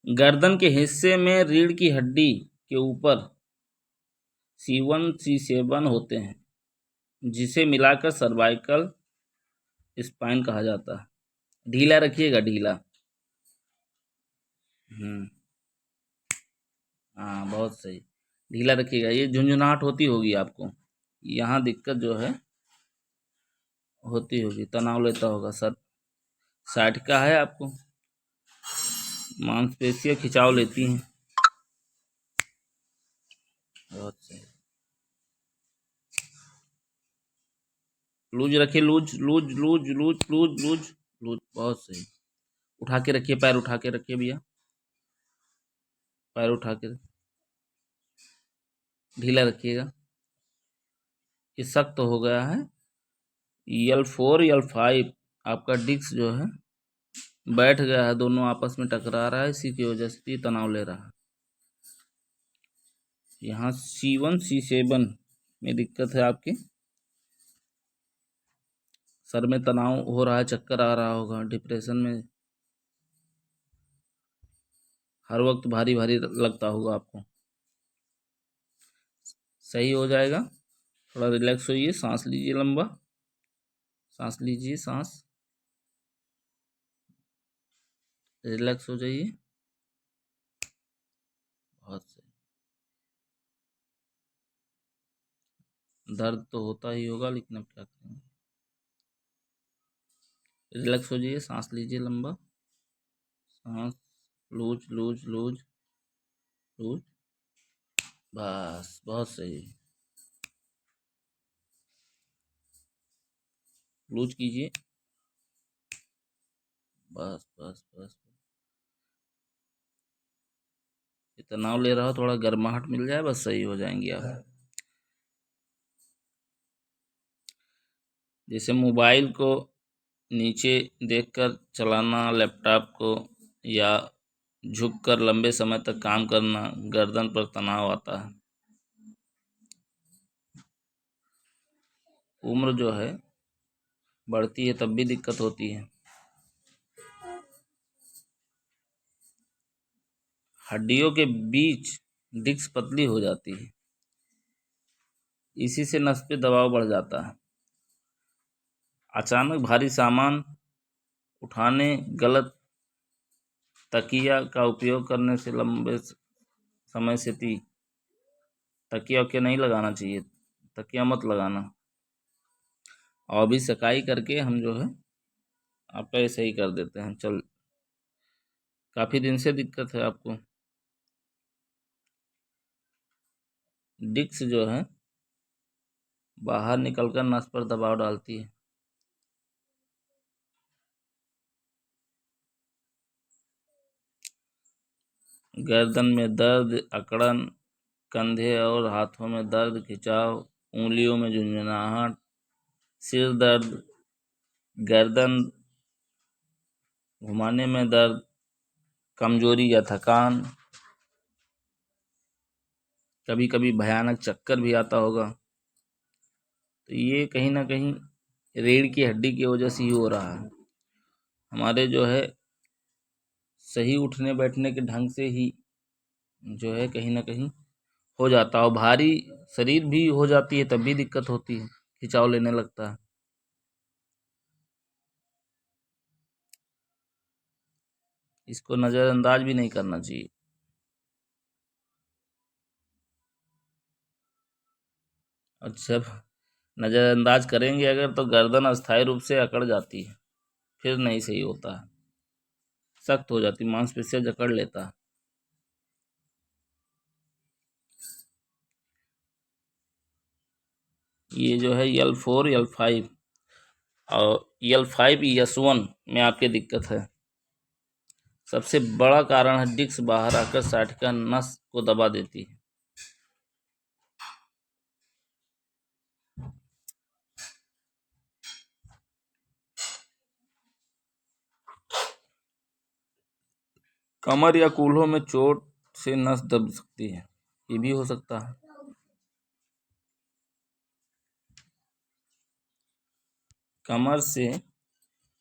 गर्दन के हिस्से में रीढ़ की हड्डी के ऊपर C1 C7 होते हैं, जिसे मिलाकर सर्वाइकल स्पाइन कहा जाता है। ढीला रखिएगा, ढीला। हाँ, बहुत सही। ढीला रखिएगा। ये झुंझुनाहट होती होगी आपको, यहाँ दिक्कत जो है होती होगी, तनाव लेता होगा सर। साइटिका है आपको, मांसपेशियाँ खिंचाव लेती हैं। बहुत सही। लूज रखिए, loose loose loose loose loose loose loose. बहुत सही। उठा के रखिए, पैर उठा के रखिए भैया, पैर उठा के ढीला रखिएगा। ये सख्त हो गया है। L4 L5 आपका डिस्क जो है बैठ गया है, दोनों आपस में टकरा रहा है, इसी की वजह से तनाव ले रहा है। यहाँ C1 C7 में दिक्कत है आपकी, सर में तनाव हो रहा है, चक्कर आ रहा होगा, डिप्रेशन में हर वक्त भारी भारी लगता होगा आपको। सही हो जाएगा। थोड़ा रिलैक्स होइए, सांस लीजिए लंबा, सांस लीजिए, सांस, रिलैक्स हो जाइए। बहुत सही। दर्द तो होता ही होगा, लेकिन अब क्या करेंगे। रिलैक्स हो जाइए, सांस लीजिए लंबा, सांस, लूज लूज लूज लूज। बस, बहुत सही। लूज कीजिए। बस बस बस। ये तनाव ले रहा हो, थोड़ा गर्माहट मिल जाए, बस सही हो जाएंगे आप। जैसे मोबाइल को नीचे देखकर चलाना, लैपटॉप को, या झुककर लंबे समय तक काम करना, गर्दन पर तनाव आता है। उम्र जो है बढ़ती है, तब भी दिक्कत होती है। हड्डियों के बीच डिस्क पतली हो जाती है, इसी से नस पे दबाव बढ़ जाता है। अचानक भारी सामान उठाने, गलत तकिया का उपयोग करने से लंबे समय से तकिया वकिया नहीं लगाना चाहिए, तकिया मत लगाना। और भी सकाई करके हम जो है आपका ये सही कर देते हैं। चल, काफ़ी दिन से दिक्कत है आपको। डिस्क जो है बाहर निकलकर नस पर दबाव डालती है। गर्दन में दर्द, अकड़न, कंधे और हाथों में दर्द, खिंचाव, उंगलियों में झुंझुनाहट, सिर दर्द, गर्दन घुमाने में दर्द, कमजोरी या थकान, कभी कभी भयानक चक्कर भी आता होगा। तो ये कहीं ना कहीं रीढ़ की हड्डी की वजह से ही हो रहा है। हमारे जो है सही उठने बैठने के ढंग से ही जो है कहीं ना कहीं हो जाता है, और भारी शरीर भी हो जाती है, तब भी दिक्कत होती है, खिंचाव लेने लगता है। इसको नज़रअंदाज भी नहीं करना चाहिए। और जब नज़रअंदाज करेंगे अगर, तो गर्दन अस्थायी रूप से अकड़ जाती है, फिर नहीं सही होता है, सख्त हो जाती, मांसपेशियाँ जकड़ लेता है। ये जो है L4 L5 और L5 S1 में आपके दिक्कत है। सबसे बड़ा कारण है डिस्क बाहर आकर साइटिका नस को दबा देती है। कमर या कूल्हों में चोट से नस दब सकती है, ये भी हो सकता है। कमर से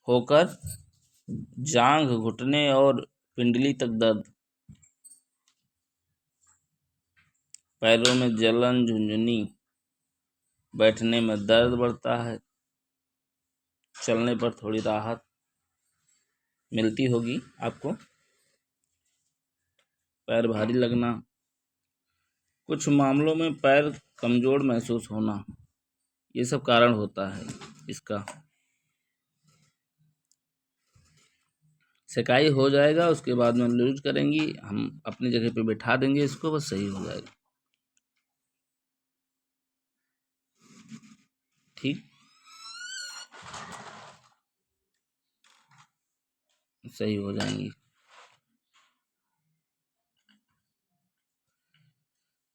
होकर जांघ, घुटने और पिंडली तक दर्द, पैरों में जलन, झुंझुनी, बैठने में दर्द बढ़ता है, चलने पर थोड़ी राहत मिलती होगी आपको, पैर भारी लगना, कुछ मामलों में पैर कमज़ोर महसूस होना, ये सब कारण होता है इसका। सिकाई हो जाएगा, उसके बाद में लूज करेंगी, हम अपनी जगह पे बैठा देंगे इसको, बस सही हो जाएगा। ठीक, सही हो जाएंगी।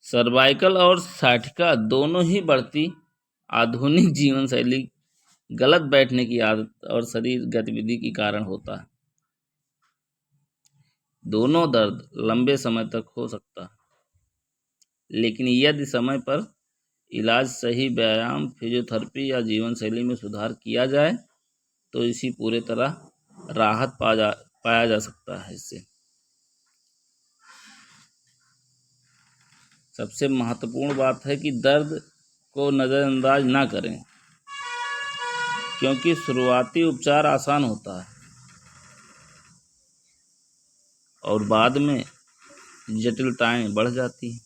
सर्वाइकल और साठिका दोनों ही बढ़ती आधुनिक जीवन शैली, गलत बैठने की आदत और शरीर गतिविधि के कारण होता है। दोनों दर्द लंबे समय तक हो सकता है, लेकिन यदि समय पर इलाज, सही व्यायाम, फिजियोथेरेपी या जीवन शैली में सुधार किया जाए तो इसी पूरे तरह राहत पाया जा सकता है इससे। सबसे महत्वपूर्ण बात है कि दर्द को नज़रअंदाज ना करें, क्योंकि शुरुआती उपचार आसान होता है और बाद में जटिलताएं बढ़ जाती हैं।